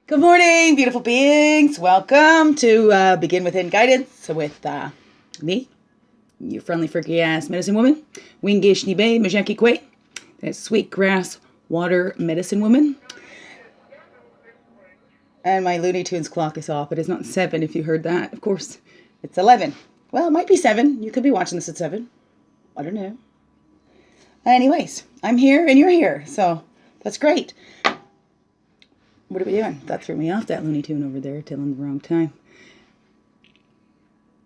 Good morning, beautiful beings. Welcome to Begin Within Guidance with me, your friendly, freaky ass medicine woman, Wingish Nibe Majaki Kwe, that sweet grass water medicine woman. And my Looney Tunes clock is off, but it's not 7 if you heard that. Of course, it's 11. Well, it might be 7. You could be watching this at 7. I don't know. Anyways, I'm here and you're here, so that's great. What are we doing? That threw me off, that Looney Tune over there, telling the wrong time.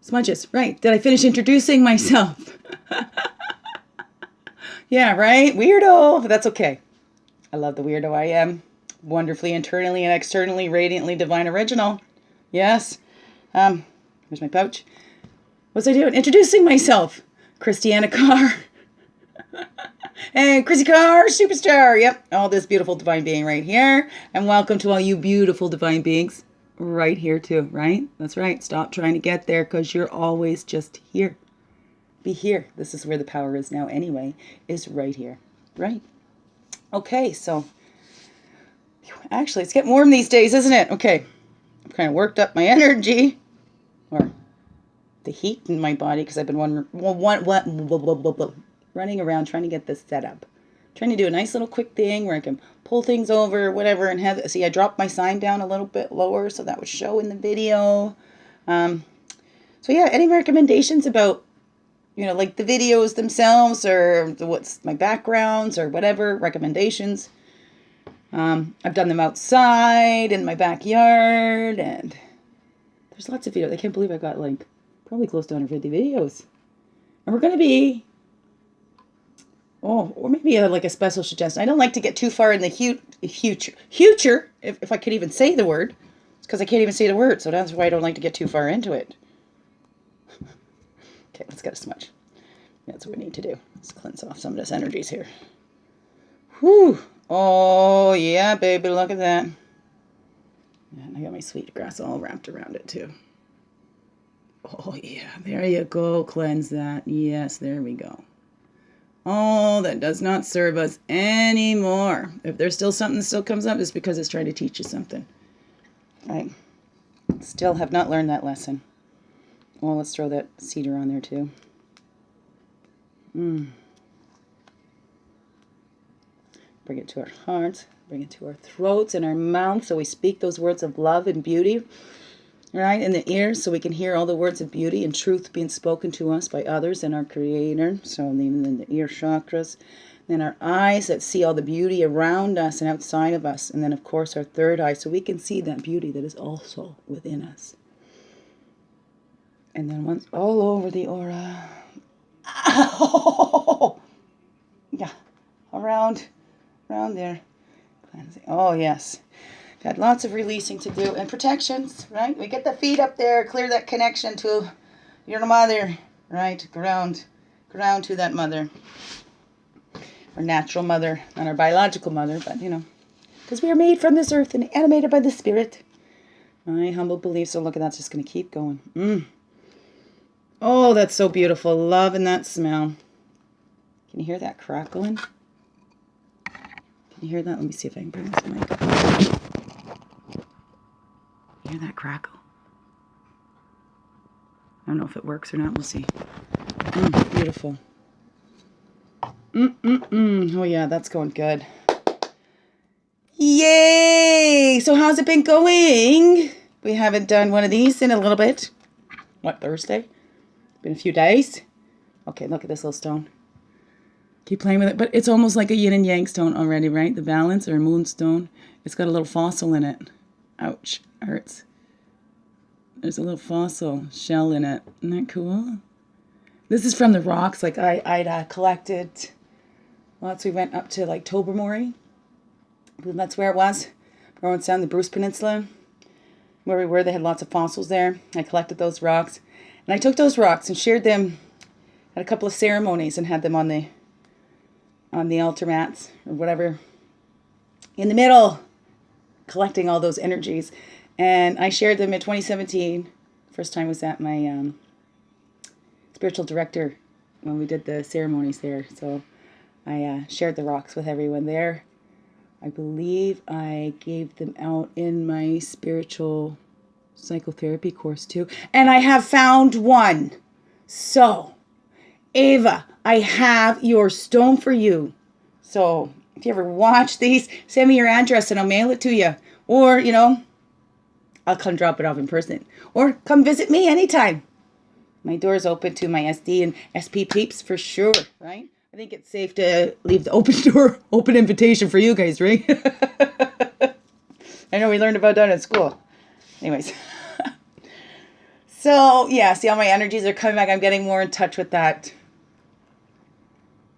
Smudges, right. Did I finish introducing myself? Yeah, right? Weirdo. But that's okay. I love the weirdo I am. Wonderfully, internally and externally, radiantly divine original. Yes. Here's my pouch. What's I doing? Introducing myself. Christiana Carr. And Chrissy Carr, superstar. Yep, all this beautiful divine being right here. And welcome to all you beautiful divine beings right here too, right? That's right. Stop trying to get there because you're always just here. Be here. This is where the power is now anyway, is right here, right? Okay, so actually it's getting warm these days, isn't it? Okay, I've kind of worked up my energy or the heat in my body because I've been running around trying to get this set up. Trying to do a nice little quick thing where I can pull things over, whatever, and have, see, I dropped my sign down a little bit lower so that would show in the video. So yeah, any recommendations about, like the videos themselves or what's my backgrounds or whatever, recommendations. I've done them outside in my backyard and there's lots of videos. I can't believe I got like probably close to 150 videos. And we're going to be or maybe like a special suggestion. I don't like to get too far in the future, if I could even say the word. It's because I can't even say the word, so that's why I don't like to get too far into it. Okay, let's get a smudge. That's what we need to do. Let's cleanse off some of this energies here. Whew. Oh, yeah, baby, look at that. And I got my sweet grass all wrapped around it, too. Oh, yeah, there you go. Cleanse that. Yes, there we go. Oh, that does not serve us anymore. If there's still something that still comes up, it's because it's trying to teach you something. Right? Still have not learned that lesson. Well, let's throw that cedar on there too. Bring it to our hearts. Bring it to our throats and our mouths so we speak those words of love and beauty. Right, in the ears, so we can hear all the words of beauty and truth being spoken to us by others and our Creator. So even in the ear chakras. Then our eyes that see all the beauty around us and outside of us. And then, of course, our third eye, so we can see that beauty that is also within us. And then once all over the aura. Ow! Yeah, around there. Cleansing. Oh, yes. Got lots of releasing to do and protections, right? We get the feet up there, clear that connection to your mother, right? Ground to that mother. Our natural mother, not our biological mother, but because we are made from this earth and animated by the spirit. My humble belief, so look at that's just going to keep going. Oh, that's so beautiful. Loving that smell. Can you hear that crackling? Can you hear that? Let me see if I can bring this mic up. Hear that crackle? I don't know if it works or not. We'll see. Beautiful. Oh, yeah, that's going good. Yay! So how's it been going? We haven't done one of these in a little bit. What, Thursday? Been a few days. Okay, look at this little stone. Keep playing with it. But it's almost like a yin and yang stone already, right? The balance or a moonstone. It's got a little fossil in it. Ouch. Hurts. There's a little fossil shell in it. Isn't that cool? This is from the rocks. Like I'd collected. Lots. We went up to like Tobermory. That's where it was. We're down the Bruce Peninsula. Where we were, they had lots of fossils there. I collected those rocks. And I took those rocks and shared them at a couple of ceremonies and had them on the altar mats or whatever. In the middle. Collecting all those energies, and I shared them in 2017. First time was at my spiritual director when we did the ceremonies there. So I shared the rocks with everyone there. I believe I gave them out in my spiritual psychotherapy course too. And I have found one. So, Ava, I have your stone for you. So, if you ever watch these, send me your address and I'll mail it to you. Or, I'll come drop it off in person. Or come visit me anytime. My door's open to my SD and SP peeps for sure, right? I think it's safe to leave the open invitation for you guys, right? I know we learned about that in school. Anyways. So, yeah, see how my energies are coming back. I'm getting more in touch with that.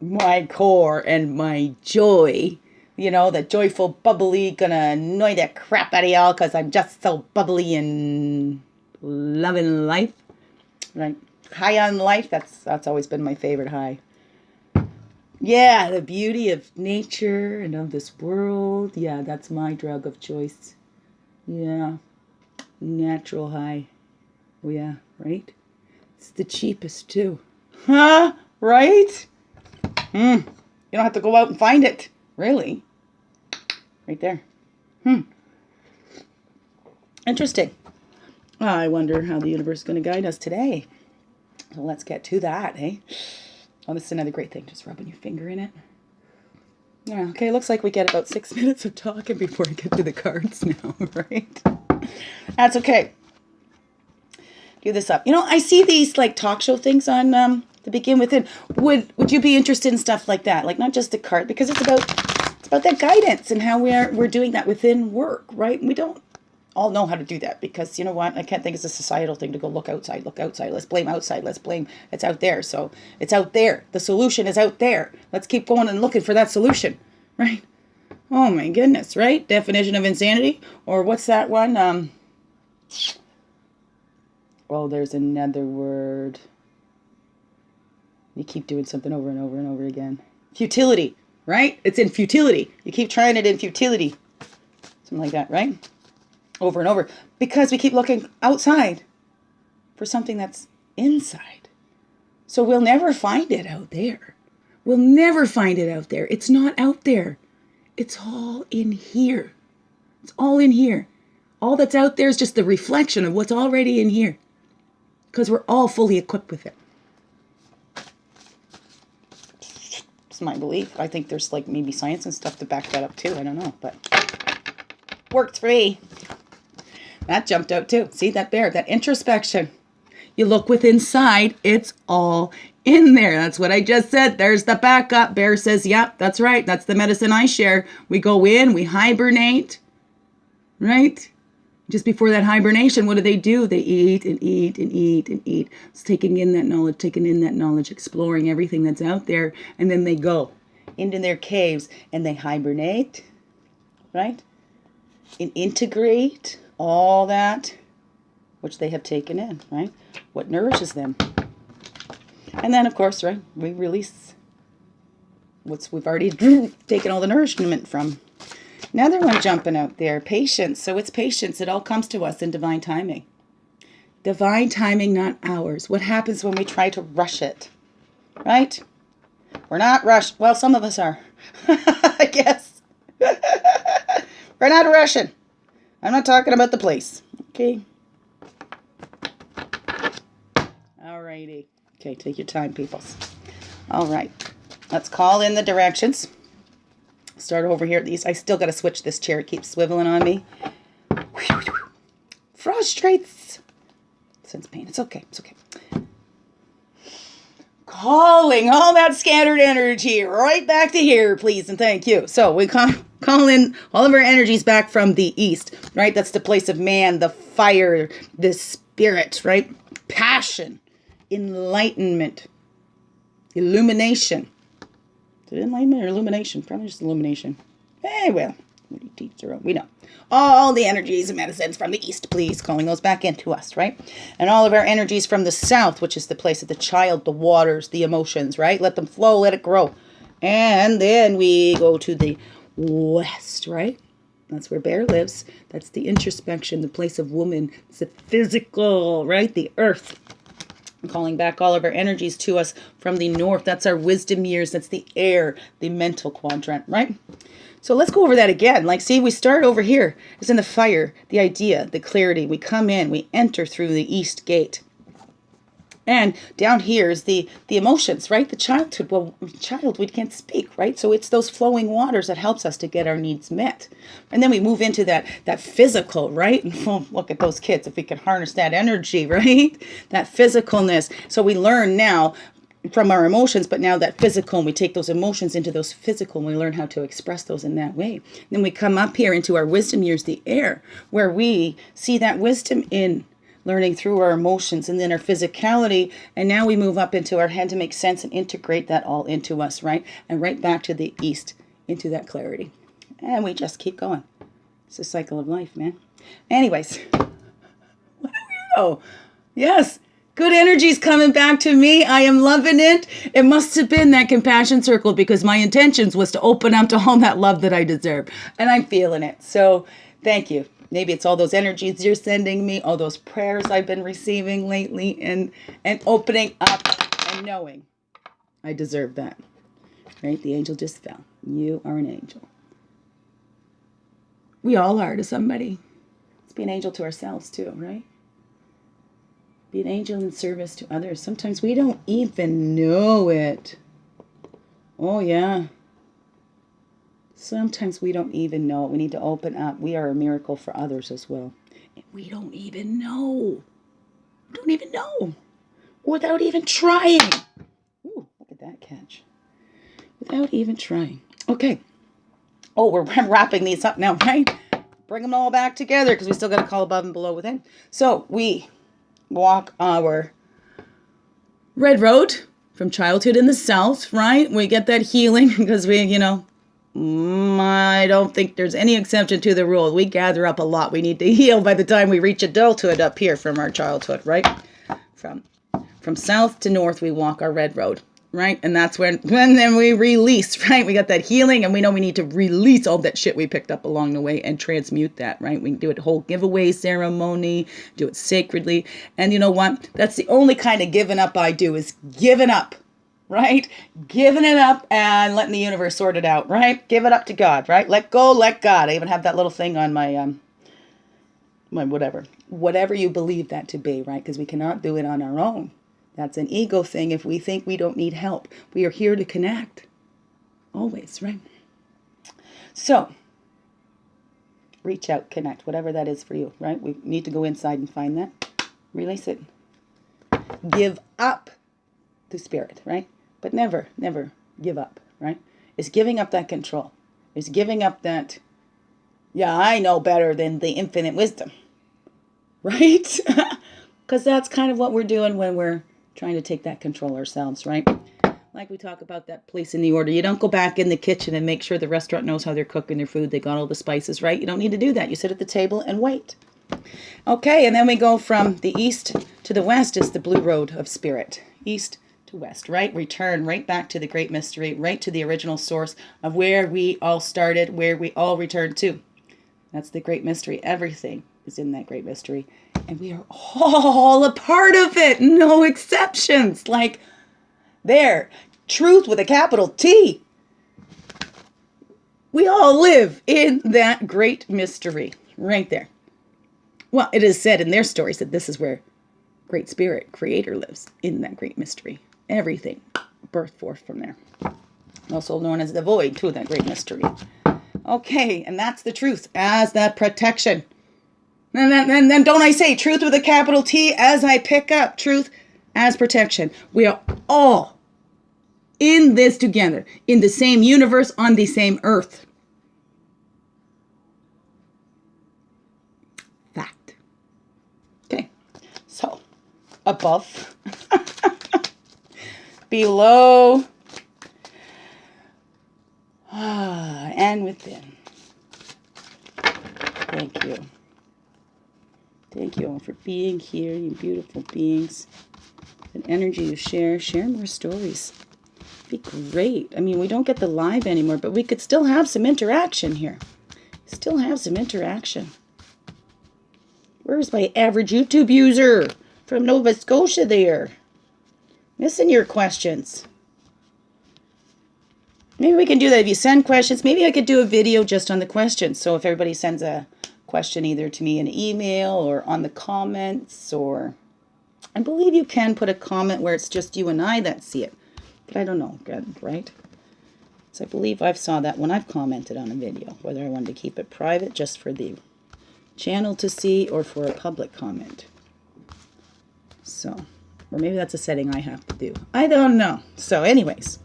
My core and my joy. That joyful, bubbly, gonna annoy the crap out of y'all because I'm just so bubbly and loving life. Right? High on life. That's always been my favorite high. Yeah, the beauty of nature and of this world. Yeah, that's my drug of choice. Yeah. Natural high. Oh, yeah, right? It's the cheapest, too. Huh? Right? You don't have to go out and find it. Really? Right there. Interesting. I wonder how the universe is going to guide us today. So let's get to that, eh? Oh, this is another great thing. Just rubbing your finger in it. Yeah, okay, looks like we get about 6 minutes of talking before I get to the cards now, right? That's okay. Do this up. I see these like talk show things on the Begin Within. Would you be interested in stuff like that? Like not just the card, because it's about that guidance and how we're doing that within work, right? We don't all know how to do that because you know what? I can't think it's a societal thing to go look outside. Let's blame outside. Let's blame it's out there. So it's out there. The solution is out there. Let's keep going and looking for that solution, right? Oh my goodness, right? Definition of insanity, or what's that one? Well, there's another word. You keep doing something over and over and over again. Futility, right? It's in futility. You keep trying it in futility. Something like that, right? Over and over. Because we keep looking outside for something that's inside. So we'll never find it out there. We'll never find it out there. It's not out there. It's all in here. It's all in here. All that's out there is just the reflection of what's already in here. Because we're all fully equipped with it. It's my belief. I think there's like maybe science and stuff to back that up too. I don't know. But worked for me. That jumped out too. See that bear? That introspection. You look within inside. It's all in there. That's what I just said. There's the backup. Bear says, yep, that's right. That's the medicine I share. We go in. We hibernate. Right? Just before that hibernation, what do? They eat and eat and eat and eat. It's taking in that knowledge, exploring everything that's out there. And then they go into their caves and they hibernate, right? And integrate all that which they have taken in, right? What nourishes them. And then, of course, right, we release we've already taken all the nourishment from. Another one jumping out there, patience. So it's patience. It all comes to us in divine timing. Divine timing, not ours. What happens when we try to rush it? Right? We're not rushed. Well, some of us are. I guess. We're not rushing. I'm not talking about the place. Okay? Alrighty. Okay, take your time, peoples. All right. Let's call in the directions. Start over here at these. I still got to switch this chair. It keeps swiveling on me. Frustrates. Sense pain. It's okay. It's okay. Calling all that scattered energy right back to here, please and thank you. So we call in all of our energies back from the east, right? That's the place of man, the fire, the spirit, right? Passion, enlightenment, illumination. Is it enlightenment or illumination? Probably just illumination. Hey, well, we know. All the energies and medicines from the east, please, calling those back into us, right? And all of our energies from the south, which is the place of the child, the waters, the emotions, right? Let them flow, let it grow. And then we go to the west, right? That's where Bear lives. That's the introspection, the place of woman. It's the physical, right? The earth. calling back all of our energies to us from the north. That's our wisdom years. That's the air, the mental quadrant, right? So let's go over that again. Like, see, we start over here. It's in the fire, the idea, the clarity. We come in, we enter through the east gate. And down here is the emotions, right? The childhood. Well, child, we can't speak, right? So it's those flowing waters that helps us to get our needs met. And then we move into that physical, right? Well, look at those kids, if we can harness that energy, right? That physicalness. So we learn now from our emotions, but now that physical, and we take those emotions into those physical, and we learn how to express those in that way. Then we come up here into our wisdom years, the air, where we see that wisdom in learning through our emotions and then our physicality. And now we move up into our head to make sense and integrate that all into us, right? And right back to the east, into that clarity. And we just keep going. It's a cycle of life, man. Anyways, what a weirdo. Yes, good energy's coming back to me. I am loving it. It must have been that compassion circle, because my intentions was to open up to all that love that I deserve. And I'm feeling it. So thank you. Maybe it's all those energies you're sending me, all those prayers I've been receiving lately, and opening up and knowing I deserve that. Right? The angel just fell. You are an angel. We all are to somebody. Let's be an angel to ourselves too, right? Be an angel in service to others. Sometimes we don't even know it. Oh, yeah. Sometimes we don't even know it. We need to open up. We are a miracle for others as well. And we don't even know. Don't even know. Without even trying. Ooh, look at that catch. Without even trying. Okay. Oh, we're wrapping these up now, right? Bring them all back together, because we still got to call above and below within. So we walk our red road from childhood in the south, right? We get that healing because we, I don't think there's any exception to the rule. We gather up a lot. We need to heal by the time we reach adulthood up here from our childhood, right? From south to north, we walk our red road, right? And that's when then we release, right? We got that healing, and we know we need to release all that shit we picked up along the way and transmute that, right? We can do it whole giveaway ceremony, do it sacredly. And you know what? That's the only kind of giving up I do, is giving up. Right? Giving it up and letting the universe sort it out, right? Give it up to God, right? Let go, let God. I even have that little thing on my whatever you believe that to be, right? Because we cannot do it on our own. That's an ego thing if we think we don't need help. We are here to connect. Always, right? So, reach out, connect, whatever that is for you, right? We need to go inside and find that. Release it. Give up to spirit, right? But never, never give up, right? It's giving up that control. It's giving up that, yeah, I know better than the infinite wisdom, right? Because that's kind of what we're doing when we're trying to take that control ourselves, right? Like we talk about that place in the order. You don't go back in the kitchen and make sure the restaurant knows how they're cooking their food. They got all the spices, right? You don't need to do that. You sit at the table and wait. Okay, and then we go from the east to the west is the blue road of spirit. East to west, right? Return right back to the great mystery, right to the original source of where we all started, where we all return to. That's the great mystery. Everything is in that great mystery. And we are all a part of it. No exceptions. Like there, truth with a capital T. We all live in that great mystery right there. Well, it is said in their stories that this is where Great Spirit, Creator, lives, in that great mystery. Everything birthed forth from there. Also known as the void, too, that great mystery. Okay, and that's the truth as that protection. And then don't I say truth with a capital T as I pick up truth as protection. We are all in this together, in the same universe, on the same earth. Fact. Okay, so above, below, and within. Thank you. Thank you all for being here, you beautiful beings. The energy you share more stories. Be great. I mean, we don't get the live anymore, but we could still have some interaction here. Still have some interaction. Where's my average YouTube user from Nova Scotia there? Missing your questions. Maybe we can do that if you send questions. Maybe I could do a video just on the questions. So if everybody sends a question either to me in an email or on the comments, or I believe you can put a comment where it's just you and I that see it. But I don't know, good, right? So I believe I've saw that when I've commented on a video, whether I wanted to keep it private just for the channel to see or for a public comment. So, or maybe that's a setting I have to do. I don't know. So anyways,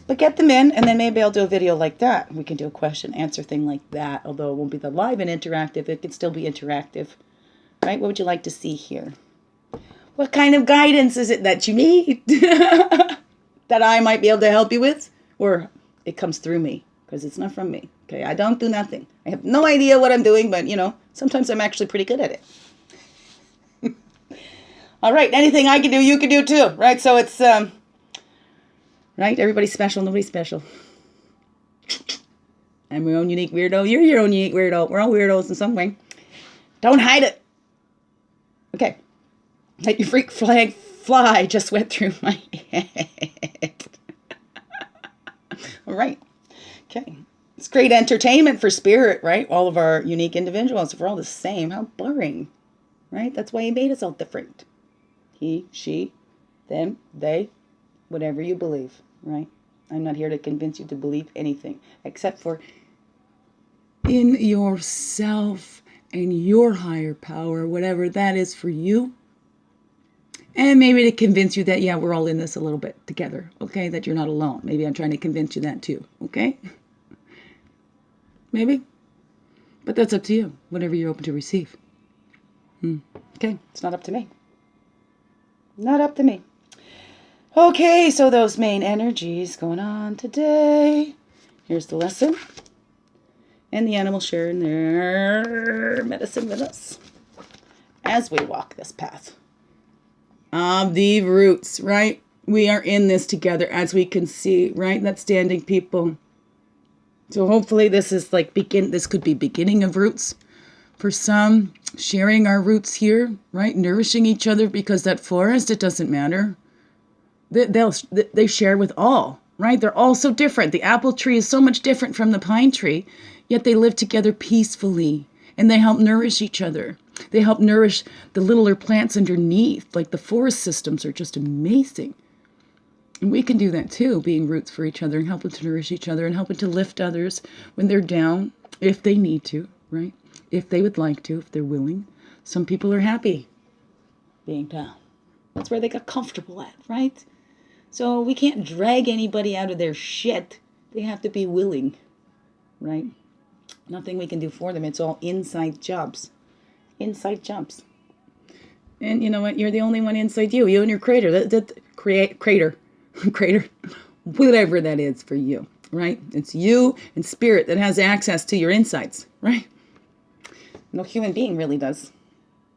but get them in, and then maybe I'll do a video like that. We can do a question answer thing like that, although it won't be the live and interactive. It can still be interactive, right? What would you like to see here? What kind of guidance is it that you need that I might be able to help you with? Or it comes through me, because it's not from me. Okay, I don't do nothing. I have no idea what I'm doing, but, you know, sometimes I'm actually pretty good at it. All right, anything I can do, you can do too, right? So it's, right? Everybody's special, nobody's special. I'm my own unique weirdo. You're your own unique weirdo. We're all weirdos in some way. Don't hide it. Okay. Let your freak flag fly just went through my head. All right. Okay. It's great entertainment for spirit, right? All of our unique individuals. If we're all the same, how boring, right? That's why he made us all different. He, she, them, they, whatever you believe, right? I'm not here to convince you to believe anything except for in yourself and your higher power, whatever that is for you. And maybe to convince you that, yeah, we're all in this a little bit together, okay? That you're not alone. Maybe I'm trying to convince you that too, okay? Maybe. But that's up to you, whatever you're open to receive. Okay, it's not up to me. Not up to me. Okay, so those main energies going on today. Here's the lesson. And the animals sharing their medicine with us as we walk this path of the roots, right? We are in this together, as we can see, right? That's standing people. So hopefully this is like this could be beginning of roots for some, sharing our roots here, right? Nourishing each other, because that forest, it doesn't matter. They share with all, right? They're all so different. The apple tree is so much different from the pine tree, yet they live together peacefully, and they help nourish each other. They help nourish the littler plants underneath. Like the forest systems are just amazing. And we can do that too, being roots for each other and helping to nourish each other and helping to lift others when they're down, if they need to, right? If they would like to, if they're willing. Some people are happy being down. That's where they got comfortable at, right? So we can't drag anybody out of their shit. They have to be willing, right? Nothing we can do for them. It's all inside jobs. Inside jobs. And you know what? You're the only one inside you. You and your creator. Crater. Whatever that is for you, right? It's you and spirit that has access to your insides, right? No human being really does.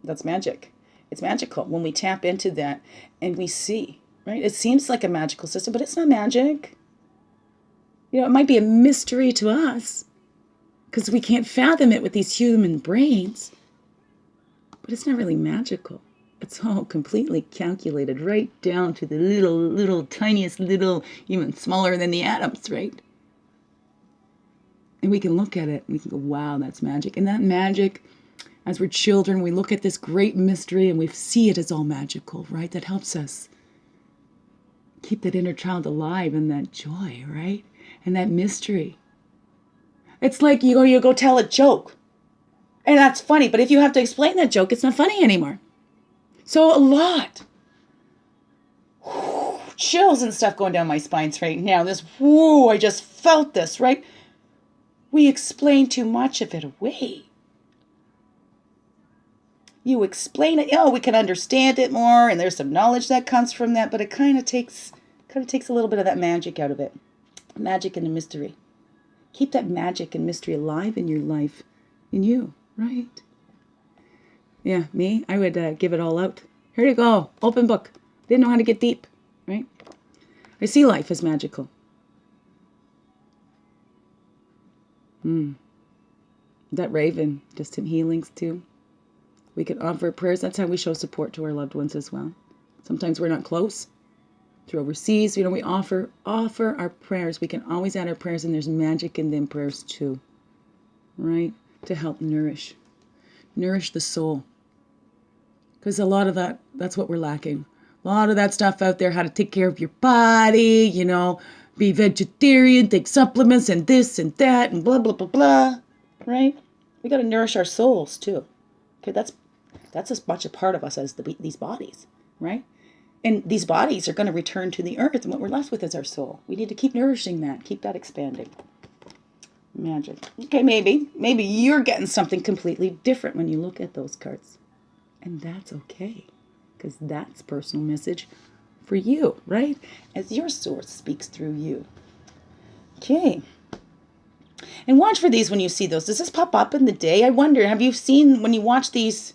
That's magic. It's magical when we tap into that and we see, right? It seems like a magical system, but it's not magic. You know, it might be a mystery to us because we can't fathom it with these human brains, but it's not really magical. It's all completely calculated right down to the little, tiniest little, even smaller than the atoms, right? And we can look at it and we can go, wow, that's magic. And that magic, as we're children, we look at this great mystery and we see it as all magical, right? That helps us keep that inner child alive and that joy, right? And that mystery. It's like you go tell a joke. And that's funny, but if you have to explain that joke, it's not funny anymore. So a lot. Chills and stuff going down my spines right now. I just felt this, right? We explain too much of it away. You explain it, we can understand it more, and there's some knowledge that comes from that, but it kind of takes a little bit of that magic out of it. Magic and the mystery. Keep that magic and mystery alive in your life, in you, right? Yeah, me, I would give it all out. Here you go, open book. Didn't know how to get deep, right? I see life as magical. That raven, distant healings too. We can offer prayers. That's how we show support to our loved ones as well. Sometimes we're not close, through overseas. You know, we offer our prayers. We can always add our prayers, and there's magic in them prayers too, right? To help nourish the soul. Because a lot of that's what we're lacking. A lot of that stuff out there, how to take care of your body, you know, be vegetarian, take supplements and this and that and blah, blah, blah, blah, right? We got to nourish our souls too. Okay, that's as much a part of us as these bodies, right? And these bodies are going to return to the earth, and what we're left with is our soul. We need to keep nourishing that, keep that expanding. Magic. Okay, maybe you're getting something completely different when you look at those cards. And that's okay, because that's personal message for you, right? As your source speaks through you. Okay. And watch for these when you see those. Does this pop up in the day? I wonder, have you seen, when you watch these,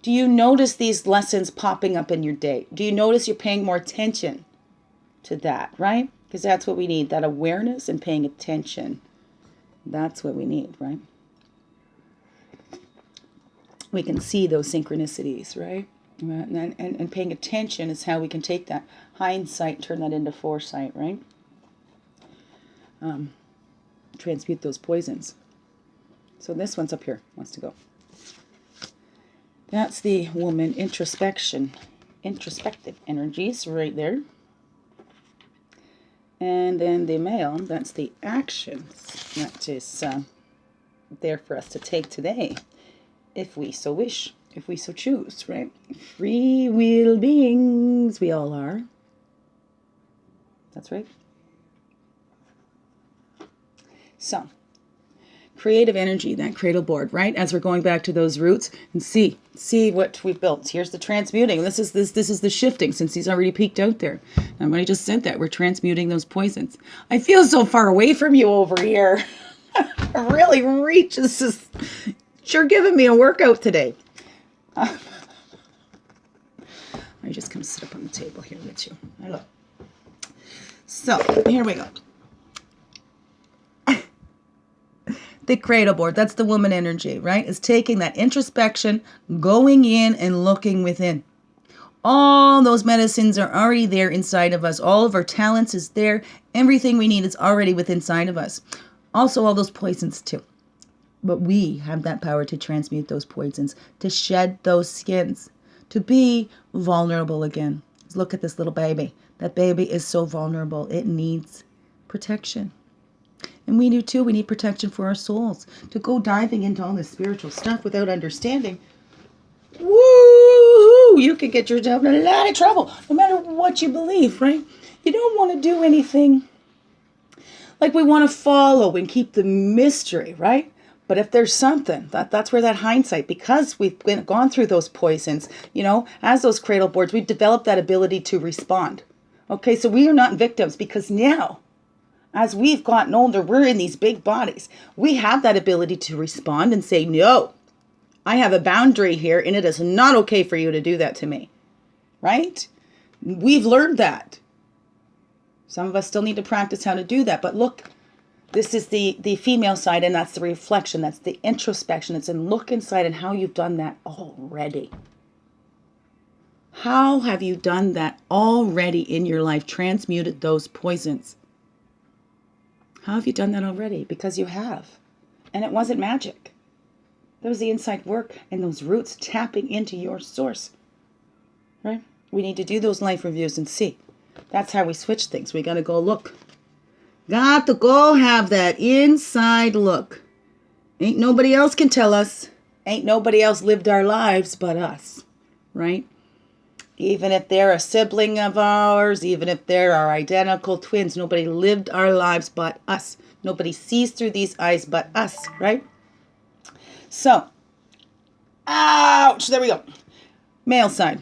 do you notice these lessons popping up in your day? Do you notice you're paying more attention to that, right? Because that's what we need, that awareness and paying attention. That's what we need, right? We can see those synchronicities, right? And paying attention is how we can take that hindsight, turn that into foresight, right? Transmute those poisons. So this one's up here, wants to go. That's the woman introspection, introspective energies right there. And then the male, that's the actions. That is there for us to take today, if we so wish, if we so choose, right? Free will beings, we all are. That's right. So, creative energy, that cradle board, right? As we're going back to those roots and see what we've built. Here's the transmuting. This is the shifting, since he's already peeked out there. And when I just said that, we're transmuting those poisons. I feel so far away from you over here. I really reach. This is sure giving me a workout today. I just come sit up on the table here with you. Hello. So, here we go. The cradle board, that's the woman energy, right? Is taking that introspection, going in and looking within. All those medicines are already there inside of us. All of our talents is there. Everything we need is already within inside of us. Also all those poisons too. But we have that power to transmute those poisons, to shed those skins, to be vulnerable again. Look at this little baby. That baby is so vulnerable. It needs protection. And we do too. We need protection for our souls. To go diving into all this spiritual stuff without understanding, woo! You could get yourself in a lot of trouble, no matter what you believe, right? You don't want to do anything like we want to follow and keep the mystery, right? But if there's something, that's where that hindsight, because we've gone through those poisons, you know, as those cradle boards, we've developed that ability to respond. Okay, so we are not victims, because now, as we've gotten older, we're in these big bodies. We have that ability to respond and say, no, I have a boundary here, and it is not okay for you to do that to me. Right? We've learned that. Some of us still need to practice how to do that. But look, this is the female side, and that's the reflection. That's the introspection. It's in look inside and how you've done that already. How have you done that already in your life? Transmuted those poisons. How have you done that already? Because you have. And it wasn't magic. That was the inside work and those roots tapping into your source. Right? We need to do those life reviews and see. That's how we switch things. We got to go look. Got to go have that inside look. Ain't nobody else can tell us. Ain't nobody else lived our lives but us. Right? Even if they're a sibling of ours, even if they're our identical twins, nobody lived our lives but us. Nobody sees through these eyes but us, right? So, ouch, there we go. Male side.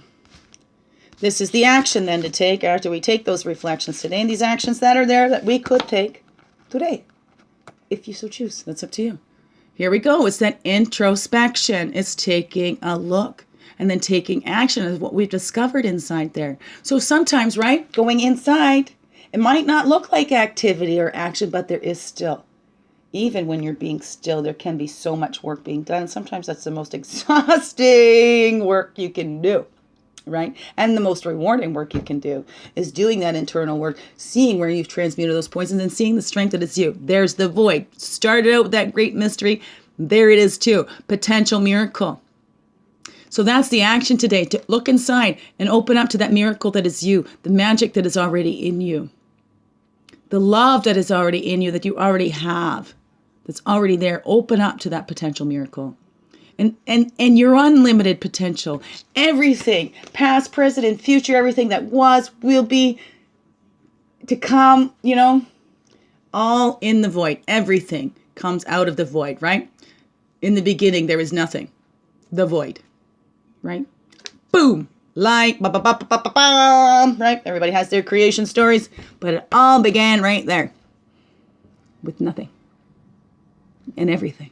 This is the action then to take after we take those reflections today. And these actions that are there that we could take today, if you so choose. That's up to you. Here we go. It's that introspection. It's taking a look. And then taking action is what we've discovered inside there. So sometimes, right, going inside, it might not look like activity or action, but there is still. Even when you're being still, there can be so much work being done. Sometimes that's the most exhausting work you can do. right? And the most rewarding work you can do is doing that internal work, seeing where you've transmuted those points, and then seeing the strength that it's you. There's the void. Started out with that great mystery. There it is too. Potential miracle. So that's the action today, to look inside and open up to that miracle that is you, the magic that is already in you, the love that is already in you, that you already have, that's already there. Open up to that potential miracle. And your unlimited potential, everything, past, present, and future, everything that was, will be, to come, all in the void. Everything comes out of the void, right? In the beginning, there is nothing. The void, right? Boom. Like, ba ba ba ba ba ba, right? Everybody has their creation stories, but it all began right there with nothing and everything.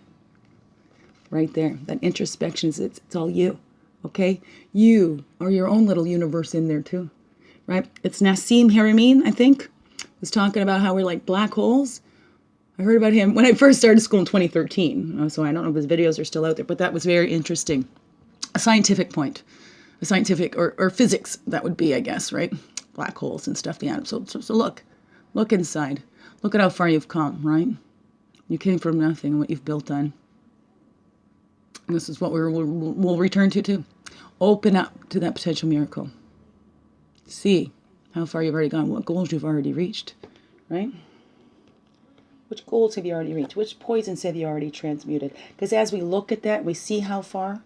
Right there. That introspection is it's all you. Okay? You are your own little universe in there too. Right? It's Nassim Haramein, I think, was talking about how we're like black holes. I heard about him when I first started school in 2013. So I don't know if his videos are still out there, but that was very interesting. A scientific point. A scientific or physics, that would be, I guess, right? Black holes and stuff. Yeah. So look inside. Look at how far you've come, right? You came from nothing, what you've built on. This is what we'll return to too. Open up to that potential miracle. See how far you've already gone, what goals you've already reached, right? Which goals have you already reached? Which poisons have you already transmuted? Because as we look at that, we see how far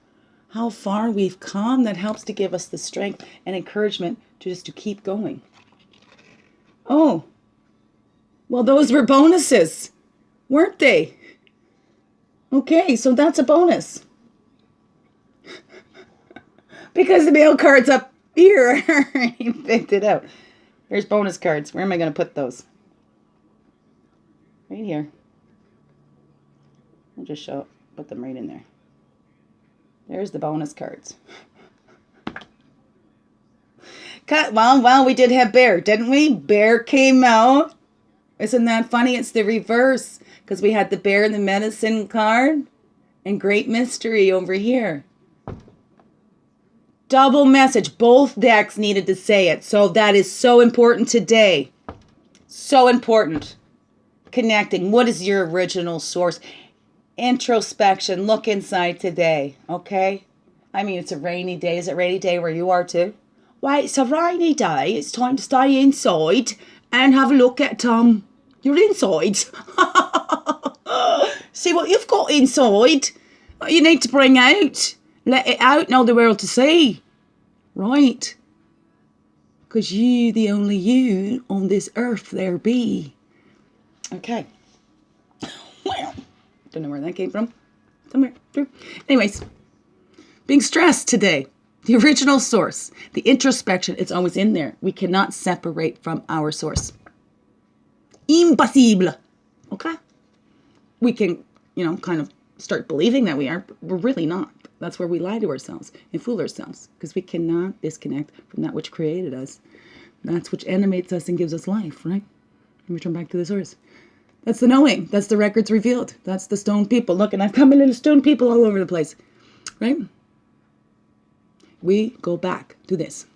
we've come. That helps to give us the strength and encouragement to keep going. Oh, well, those were bonuses, weren't they? Okay, so that's a bonus. Because the mail card's up here. I already picked it out. Here's bonus cards. Where am I going to put those? Right here. I'll just put them right in there. There's the bonus cards. Well, we did have Bear, didn't we? Bear came out. Isn't that funny? It's the reverse. Because we had the Bear and the Medicine card. And Great Mystery over here. Double message. Both decks needed to say it. So that is so important today. So important. Connecting. What is your original source? Introspection. Look inside today. Okay? I mean, it's a rainy day. Is it a rainy day where you are too? Why, it's a rainy day. It's time to stay inside and have a look at your insides. See what you've got inside. You need to bring out. Let it out and all the world to see. Right? Because you, the only you on this earth there be. Okay. Well, don't know where that came from. Somewhere through. Anyways, being stressed today. The original source. The introspection. It's always in there. We cannot separate from our source. Impossible. Okay? We can, kind of start believing that we are, but we're really not. That's where we lie to ourselves and fool ourselves, because we cannot disconnect from that which created us. That's which animates us and gives us life, right? And return back to the source. That's the knowing. That's the records revealed. That's the stone people. Look, and I've come in little stone people all over the place, right? We go back to this.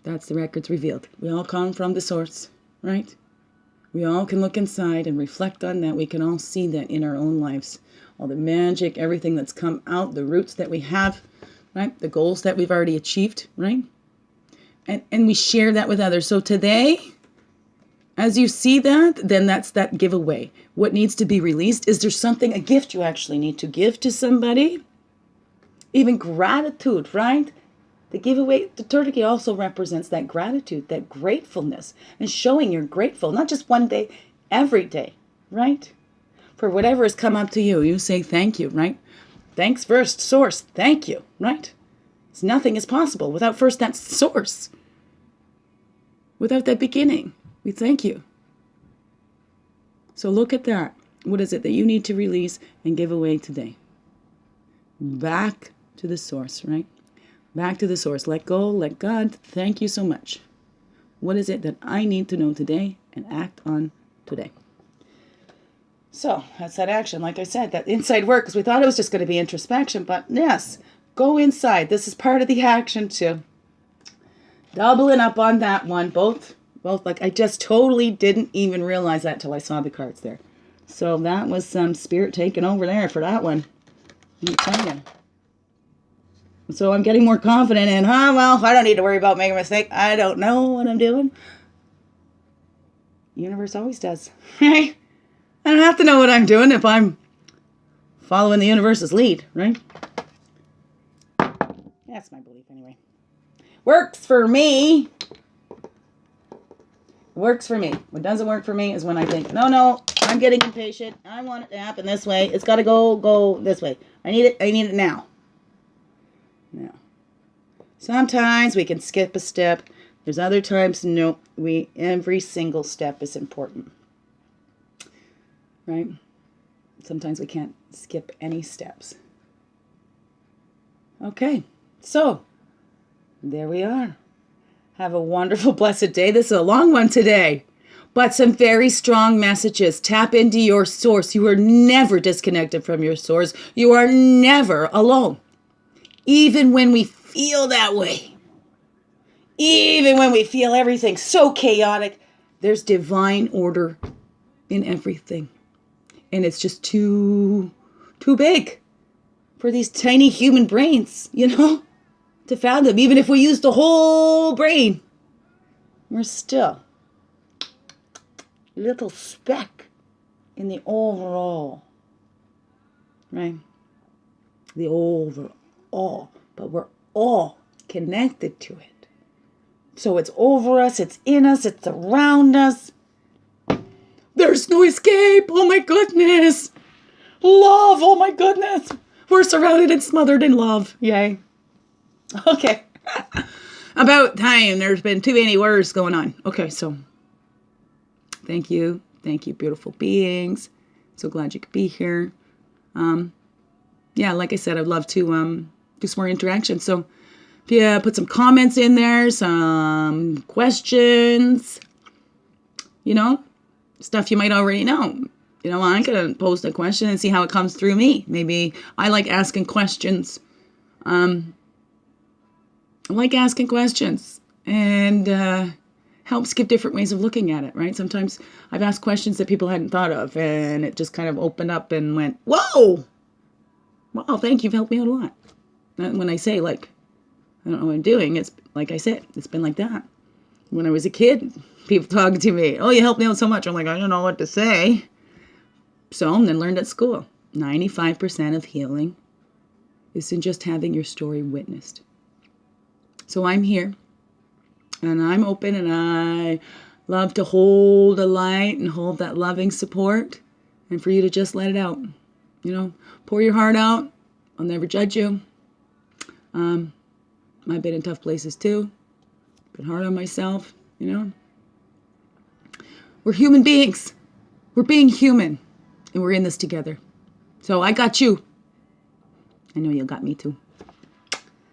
That's the records revealed. We all come from the source, right? We all can look inside and reflect on that. We can all see that in our own lives. All the magic, everything that's come out, the roots that we have, right? The goals that we've already achieved, right? And we share that with others. So today, as you see that, then that's that giveaway. What needs to be released? Is there something, a gift you actually need to give to somebody? Even gratitude, right? The giveaway, the turkey also represents that gratitude, that gratefulness, and showing you're grateful, not just one day, every day, right? For whatever has come up to you, you say thank you, right? Thanks first, source, thank you, right? So nothing is possible without first that source. Without that beginning, we thank you. So look at that. What is it that you need to release and give away today? Back to the source, right? Back to the source. Let go, let God. Thank you so much. What is it that I need to know today and act on today? So that's that action. Like I said, that inside work, because we thought it was just going to be introspection, but yes, go inside. This is part of the action too. Doubling up on that one. Both, like I just totally didn't even realize that till I saw the cards there. So that was some spirit taking over there for that one. Let me tell you. So I'm getting more confident in, well, I don't need to worry about making a mistake. I don't know what I'm doing. Universe always does, right? I don't have to know what I'm doing if I'm following the universe's lead, right? That's my belief anyway. Works for me. Works for me. What doesn't work for me is when I think, no, I'm getting impatient. I want it to happen this way. It's got to go this way. I need it now. No. Sometimes we can skip a step. There's other times, no, every single step is important. Right? Sometimes we can't skip any steps. Okay, so there we are. Have a wonderful, blessed day. This is a long one today, but some very strong messages. Tap into your source. You are never disconnected from your source. You are never alone. Even when we feel that way, even when we feel everything so chaotic, there's divine order in everything. And it's just too big for these tiny human brains, to fathom. Even if we use the whole brain, we're still a little speck in the overall, right? The overall, but we're all connected to it. So it's over us, it's in us, it's around us. There's no escape. Oh my goodness. Love. Oh my goodness. We're surrounded and smothered in love. Yay. Okay. About time. There's been too many words going on. Okay, so thank you. Thank you, beautiful beings. So glad you could be here. Yeah, like I said, I'd love to do some more interaction. So if you put some comments in there, some questions, stuff you might already know. I could post a question and see how it comes through me. Maybe I like asking questions. I like asking questions, and helps give different ways of looking at it, right? Sometimes I've asked questions that people hadn't thought of, and it just kind of opened up and went, whoa! Wow, thank you, you've helped me out a lot. And when I say, I don't know what I'm doing, it's like I said, it's been like that. When I was a kid, people talking to me, oh, you helped me out so much. I'm like, I don't know what to say. So, and then learned at school, 95% of healing is in just having your story witnessed. So I'm here, and I'm open, and I love to hold a light and hold that loving support, and for you to just let it out. Pour your heart out. I'll never judge you. I've been in tough places too. Been hard on myself, We're human beings. We're being human, and we're in this together. So I got you. I know you got me too.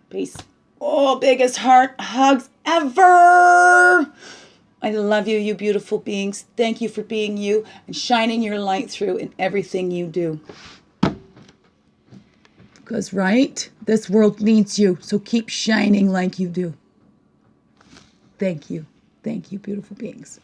Peace. Oh, biggest heart hugs ever. I love you, you beautiful beings. Thank you for being you and shining your light through in everything you do. Because, right, this world needs you, so keep shining like you do. Thank you. Thank you, beautiful beings.